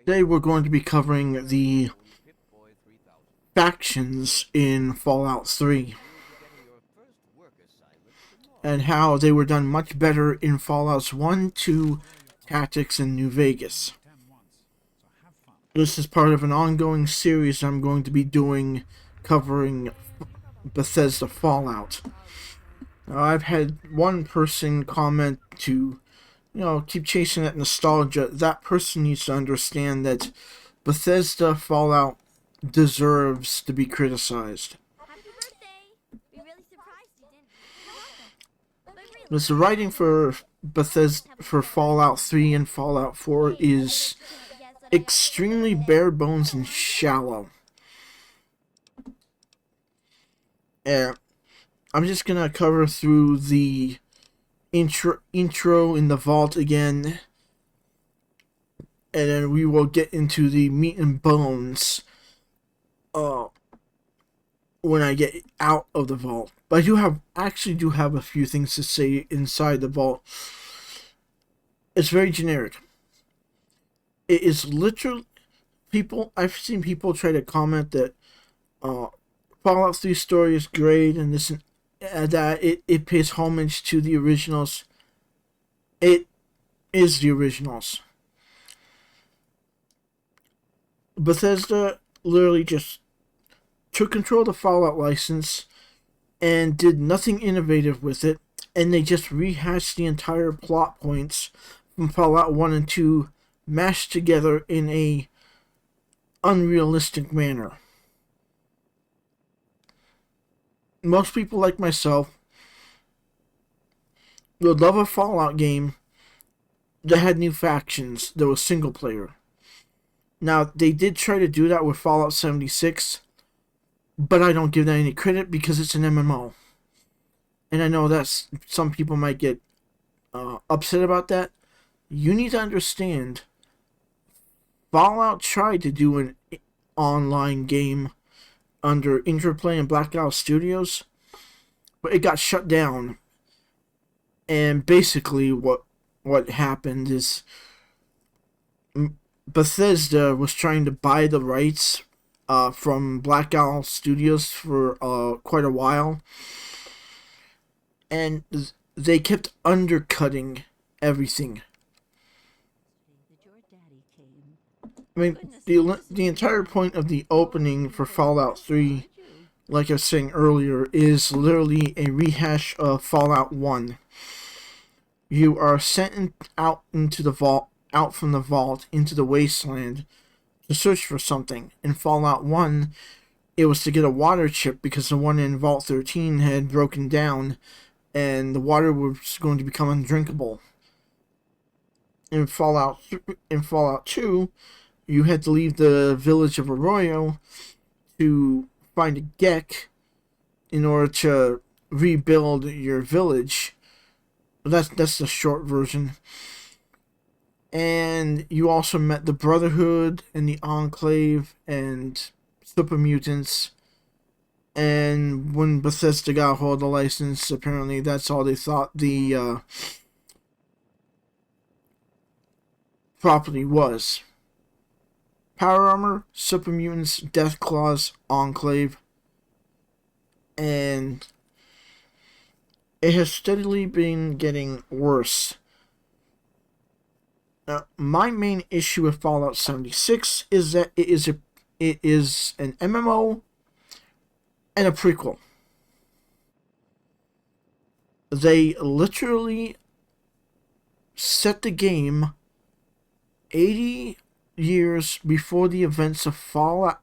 Today we're going to be covering the factions in Fallout 3 and how they were done much better in Fallouts 1, 2, Tactics, and New Vegas. This is part of an ongoing series I'm going to be doing covering Bethesda Fallout. Now, I've had one person comment to, keep chasing that nostalgia. That person needs to understand that Bethesda Fallout deserves to be criticized. Happy birthday! We really surprised you, didn't we? The writing for Bethesda for Fallout 3 and Fallout 4 is extremely bare bones and shallow. I'm just gonna cover through the intro in the vault again, and then we will get into the meat and bones when I get out of the vault. But I actually do have a few things to say inside the vault. It's very generic. It is literally I've seen people try to comment that Fallout 3 story is great and this and that it pays homage to the originals. It is the originals. Bethesda literally just took control of the Fallout license and did nothing innovative with it, and they just rehashed the entire plot points from Fallout 1 and 2 mashed together in a unrealistic manner. Most people like myself would love a Fallout game that had new factions that was single player. Now, they did try to do that with Fallout 76, but I don't give that any credit because it's an MMO. And I know that some people might get upset about that. You need to understand, Fallout tried to do an online game under Interplay and Blackout Studios, but it got shut down. And basically what happened is Bethesda was trying to buy the rights from Blackout Studios for quite a while, and they kept undercutting everything. I mean, the entire point of the opening for Fallout 3, like I was saying earlier, is literally a rehash of Fallout 1. You are sent out into the vault, out from the vault into the wasteland to search for something. In Fallout 1, it was to get a water chip because the one in Vault 13 had broken down and the water was going to become undrinkable. In Fallout 2, you had to leave the village of Arroyo to find a Gek in order to rebuild your village. That's the short version. And you also met the Brotherhood and the Enclave and super mutants. And when Bethesda got a hold of the license, apparently that's all they thought the property was. Power Armor, Super Mutants, Death Claws, Enclave. And it has steadily been getting worse. My main issue with Fallout 76 is that it is an MMO and a prequel. They literally set the game 80 years before the events of Fallout,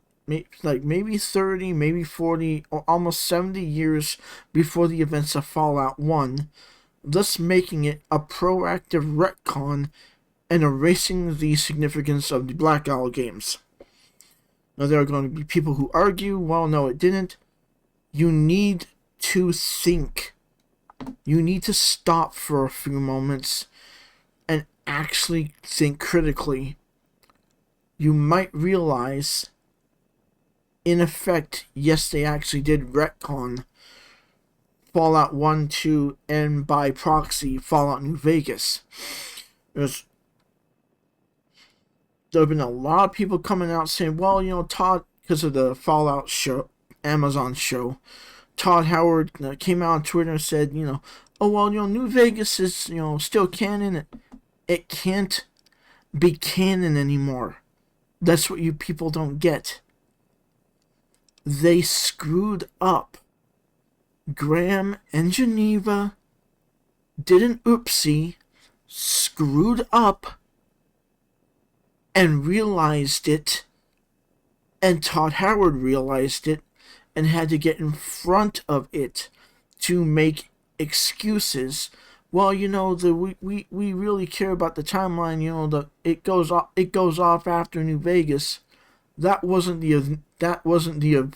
like maybe 30, maybe 40, or almost 70 years before the events of Fallout 1, thus making it a proactive retcon and erasing the significance of the Black Owl games. Now, there are going to be people who argue, well, no, it didn't. You need to think. You need to stop for a few moments and actually think critically. You might realize, in effect, yes, they actually did retcon Fallout 1, 2, and by proxy, Fallout New Vegas. there have been a lot of people coming out saying, well, Todd, because of the Fallout show, Amazon show, Todd Howard came out on Twitter and said, oh, well, New Vegas is, still canon. It can't be canon anymore. That's what you people don't get. They screwed up. Graham and Geneva did an oopsie, screwed up, and realized it, and Todd Howard realized it, and had to get in front of it to make excuses. Well, we really care about the timeline. It goes off after New Vegas. That wasn't the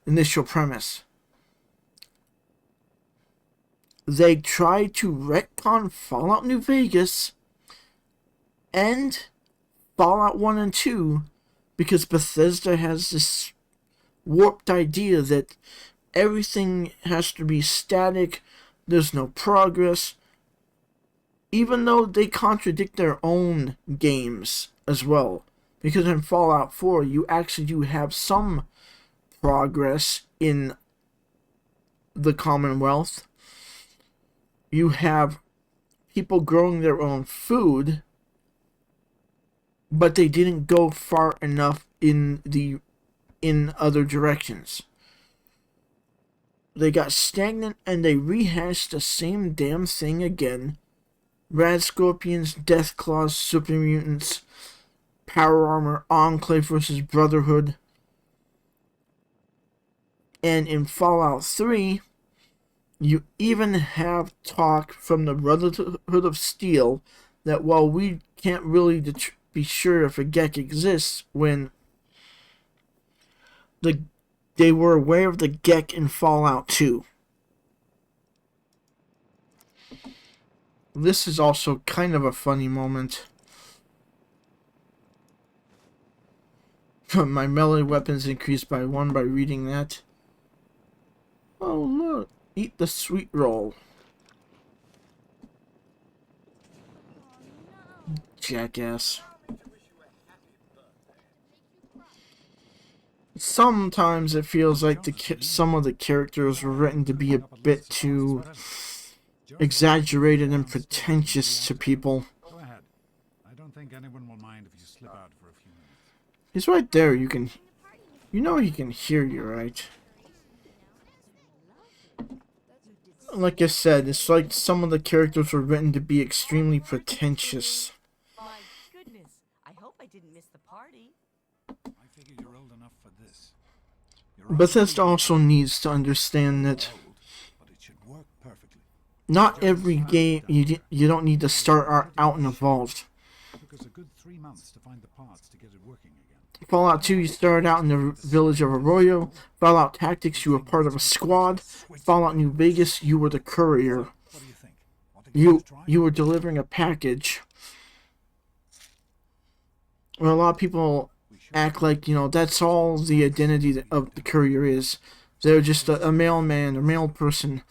initial premise. They tried to retcon Fallout New Vegas and Fallout 1 and 2 because Bethesda has this warped idea that everything has to be static, there's no progress, even though they contradict their own games as well. Because in Fallout 4, you actually do have some progress in the Commonwealth. You have people growing their own food, but they didn't go far enough in other directions. They got stagnant and they rehashed the same damn thing again. Rad Scorpions, Death Claws, Super Mutants, Power Armor, Enclave versus Brotherhood. And in Fallout 3, you even have talk from the Brotherhood of Steel that while we can't really be sure if a Gek exists, when they were aware of the Gek in Fallout 2. This is also kind of a funny moment. My melee weapons increased by 1 by reading that. Oh look, eat the sweet roll. Jackass. Sometimes it feels like some of the characters were written to be a bit too exaggerated and pretentious to people. Go ahead. I don't think anyone will mind if you slip out for a few minutes. He's right there. He can hear you, right? Like I said, it's like some of the characters were written to be extremely pretentious. My goodness, I hope I didn't miss the party. I figure you're old enough for this. Bethesda also needs to understand that But it should work perfectly. not every game you don't need to start out and evolved. It took us a good 3 months to find the parts to get it working again. Fallout 2, you started out in the village of Arroyo. Fallout Tactics, you were part of a squad. Fallout New Vegas, you were the courier. What do you think? Want to give it a try? You were delivering a package. Well, a lot of people act like, that's all the identity of the courier is. They're just a mailman, a mail person.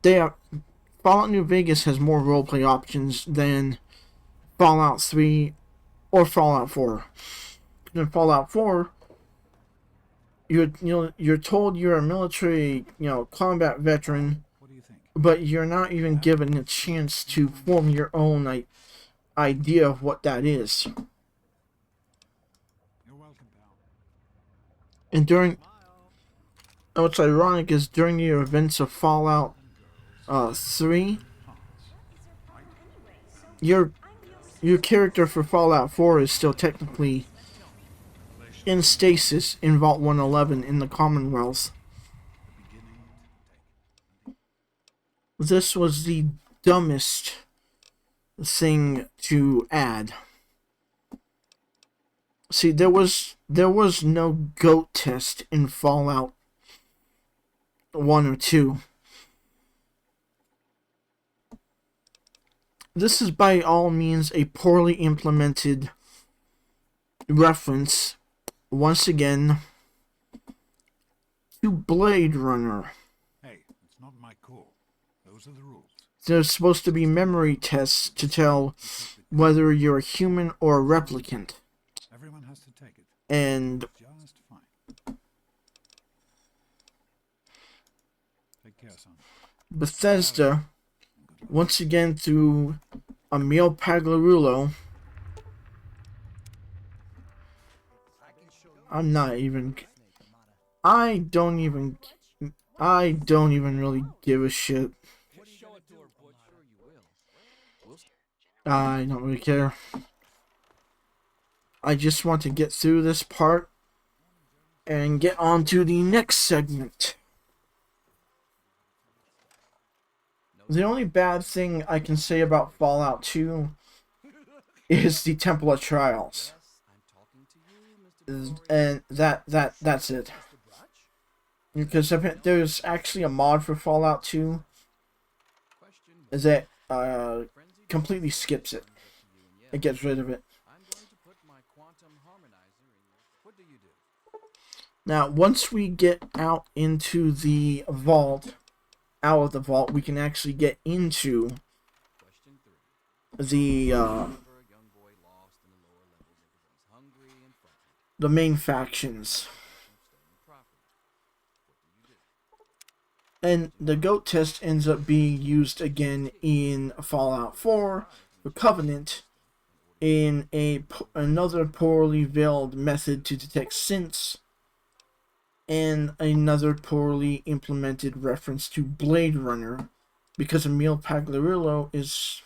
Fallout New Vegas has more roleplay options than Fallout 3 or Fallout 4. In Fallout 4, you're told you're a military, combat veteran, What do you think? but you're not even given a chance to form your own idea of what that is. You're welcome, pal. And what's ironic is during the events of Fallout 3, your character for Fallout 4 is still technically in stasis in Vault 111 in the Commonwealth. This was the dumbest thing to add. See, there was no GOAT test in Fallout 1 or 2. This is by all means a poorly implemented reference, once again, to Blade Runner. Hey, it's not my call. Those are the rules. There's supposed to be memory tests to tell whether you're a human or a replicant. Everyone has to take it. And Just fine. Take care, son. Bethesda, once again through Emil Pagliarulo, I'm not even. I don't even really give a shit. I don't really care. I just want to get through this part and get on to the next segment. The only bad thing I can say about Fallout 2 is the Temple of Trials. And that's it. Because there's actually a mod for Fallout 2 that completely skips it. It gets rid of it. Now, once we get out into the vault, out of the vault, we can actually get into the main factions. And the GOAT test ends up being used again in Fallout 4 for Covenant in another poorly veiled method to detect synths, and another poorly implemented reference to Blade Runner, because Emil Pagliarulo is,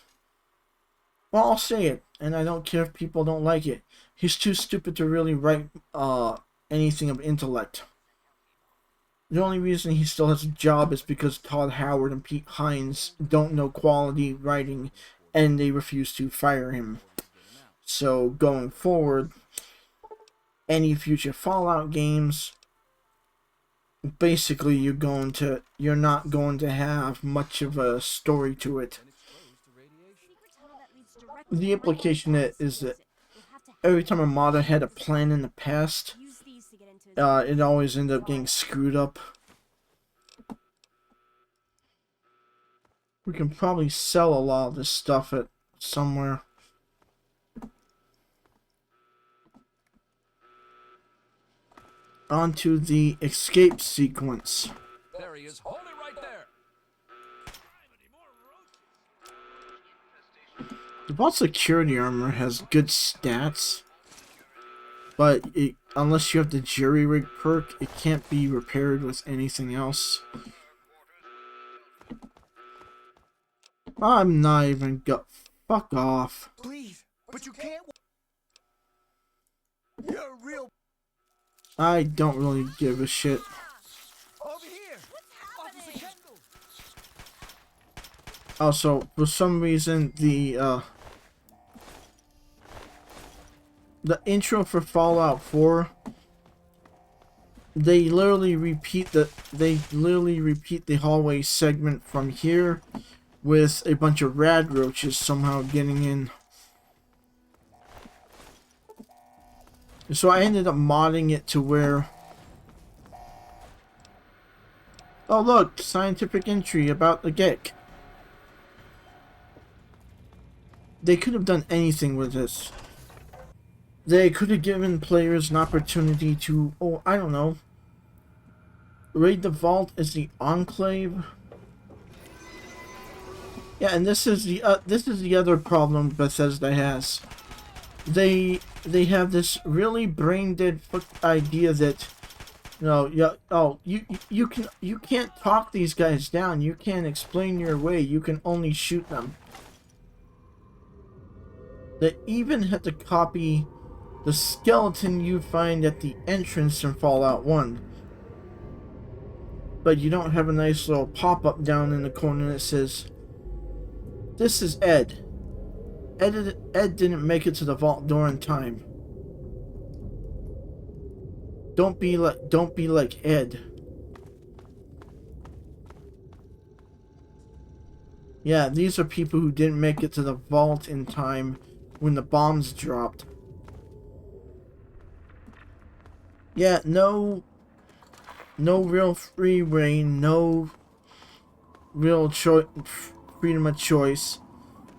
well, I'll say it, and I don't care if people don't like it. He's too stupid to really write anything of intellect. The only reason he still has a job is because Todd Howard and Pete Hines don't know quality writing, and they refuse to fire him. So going forward, any future Fallout games, basically you're not going to have much of a story to it. The implication is that every time a modder had a plan in the past, it always ended up getting screwed up. We can probably sell a lot of this stuff at somewhere. Onto the escape sequence. There he is. Hold it right there. The Vault Security Armor has good stats, but unless you have the Jury Rig perk, it can't be repaired with anything else. I'm not even fuck off. Please, but you can't. You're a real. I don't really give a shit. Over here. Officer Kendall. Also, for some reason, the intro for Fallout 4, they literally repeat the hallway segment from here with a bunch of rad roaches somehow getting in. So I ended up modding it to where, oh look, scientific entry about the geck. They could have done anything with this. They could have given players an opportunity to, oh, I don't know, raid the vault as the Enclave. Yeah, and this is the other problem Bethesda has. They have this really brain dead idea that, you can't talk these guys down. You can't explain your way. You can only shoot them. They even had to copy the skeleton you find at the entrance in Fallout 1. But you don't have a nice little pop-up down in the corner that says, "This is Ed. Ed didn't make it to the vault door in time. Don't be like Ed." Yeah, these are people who didn't make it to the vault in time when the bombs dropped. Yeah, no real free reign, no real freedom of choice.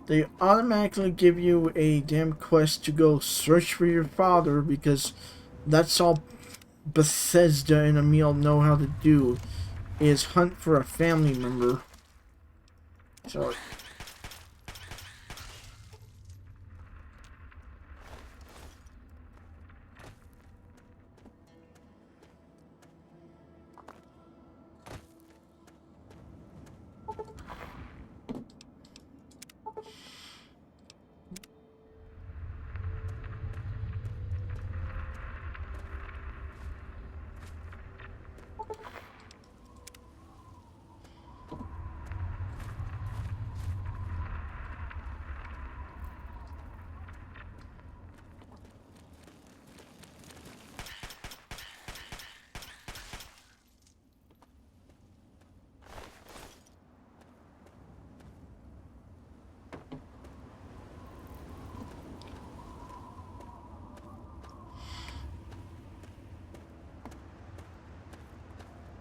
they automatically give you a damn quest to go search for your father, because that's all Bethesda and Emil know how to do, is hunt for a family member. So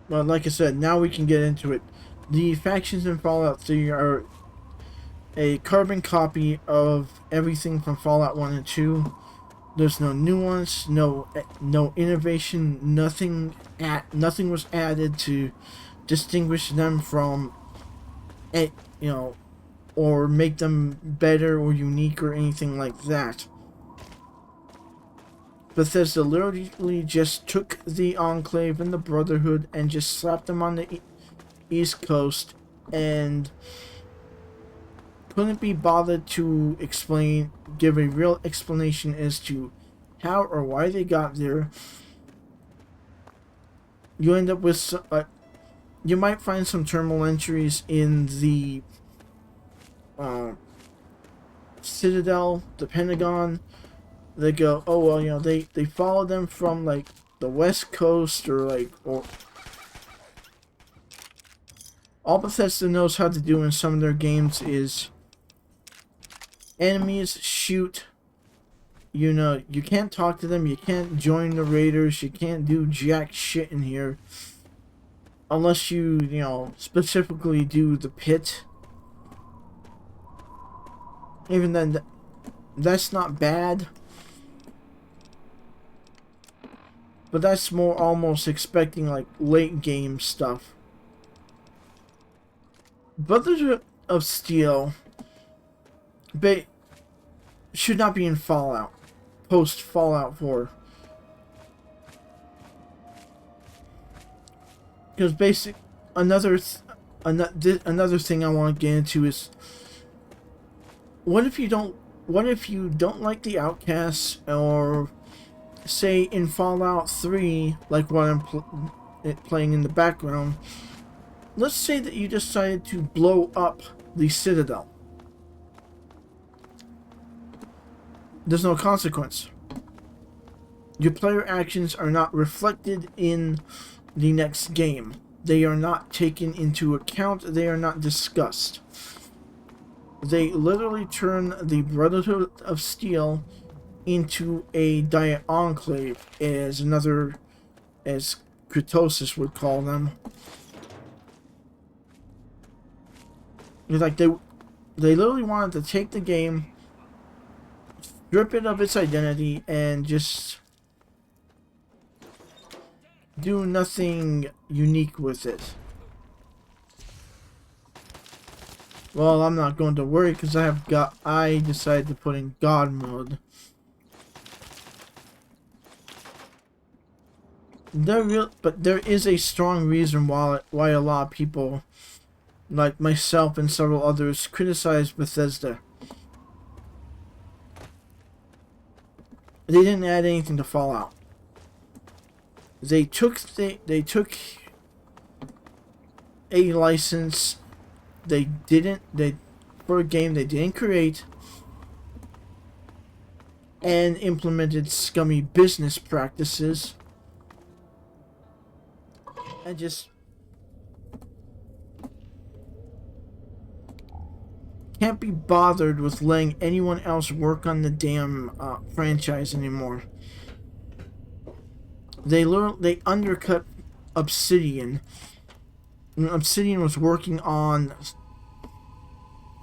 but like I said, now we can get into it. The factions in Fallout 3 are a carbon copy of everything from Fallout 1 and 2. There's no nuance, no innovation, nothing was added to distinguish them from, you know, or make them better or unique or anything like that. Bethesda literally just took the Enclave and the Brotherhood and just slapped them on the East Coast, and couldn't be bothered to give a real explanation as to how or why they got there. You end up with you might find some terminal entries in the Citadel, the Pentagon. They go, oh well, you know, they follow them from like the West Coast, or all Bethesda knows how to do in some of their games is enemies shoot. You know, you can't talk to them, you can't join the raiders, you can't do jack shit in here unless you know, specifically do the pit. Even then, that's not bad. But that's more almost expecting like late game stuff. Brothers of Steel should not be in Fallout. Post Fallout 4. Because another thing I want to get into is, what if you don't like the Outcasts, or say in Fallout 3, like what I'm playing in the background, let's say that you decided to blow up the Citadel. There's no consequence. Your player actions are not reflected in the next game. They are not taken into account. They are not discussed. They literally turn the Brotherhood of Steel into a Diet Enclave, as Kritosis would call them. It's like they literally wanted to take the game, strip it of its identity, and just do nothing unique with it. Well, I'm not going to worry because I decided to put in God mode. But there is a strong reason why a lot of people, like myself and several others, criticize Bethesda. They didn't add anything to Fallout. They took a license for a game they didn't create, and implemented scummy business practices, and just can't be bothered with letting anyone else work on the damn franchise anymore. They undercut Obsidian. When Obsidian was working on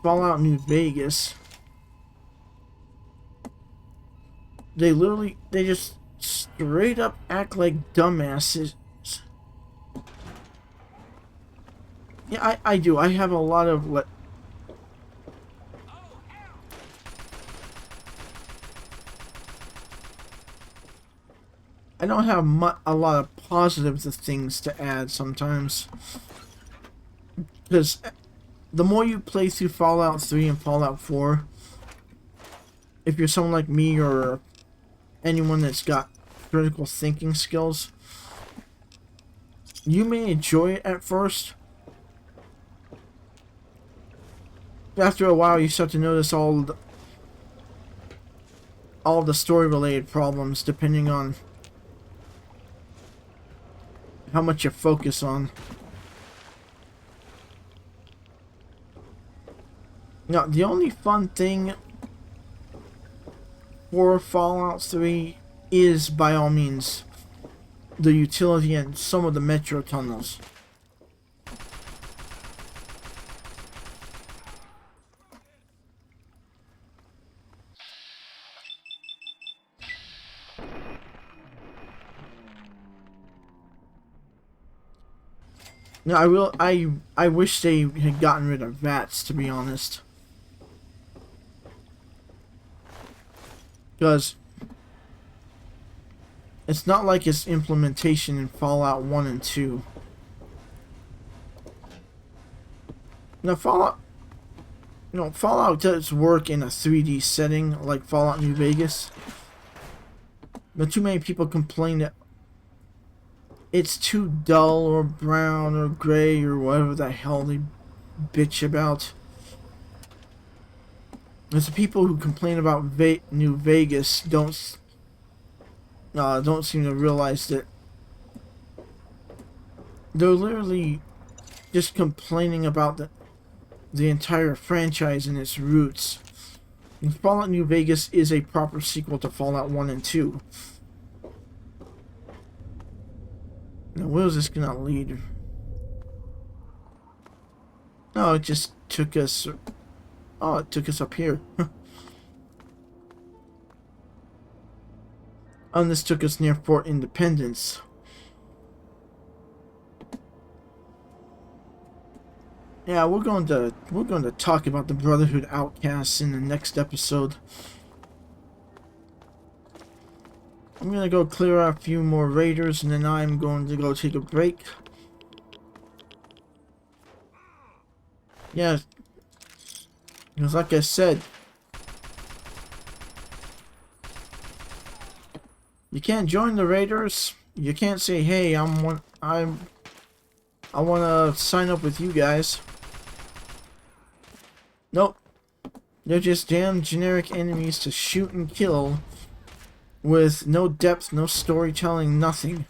Fallout New Vegas, they just straight up act like dumbasses. Yeah, I do. I have a lot of what. I don't have a lot of positive things to add sometimes. Because the more you play through Fallout 3 and Fallout 4, if you're someone like me or anyone that's got critical thinking skills, you may enjoy it at first. After a while, you start to notice all the story-related problems, depending on how much you focus on. Now, the only fun thing for Fallout 3 is, by all means, the utility and some of the metro tunnels. No, I wish they had gotten rid of VATS, to be honest. Because it's not like its implementation in Fallout 1 and 2. Now Fallout does work in a 3D setting like Fallout New Vegas. But too many people complain that it's too dull or brown or gray or whatever the hell they bitch about. There's the people who complain about New Vegas don't seem to realize that they're literally just complaining about the entire franchise and its roots. And Fallout New Vegas is a proper sequel to Fallout 1 and 2. Now, where is this gonna lead? Oh, it just took us... Oh, it took us up here. And this took us near Fort Independence. Yeah, we're going to talk about the Brotherhood Outcasts in the next episode. I'm gonna go clear out a few more raiders, and then I'm going to go take a break. Yeah, because like I said, you can't join the raiders. You can't say, "Hey, I want to sign up with you guys." Nope, they're just damn generic enemies to shoot and kill. With no depth, no storytelling, nothing.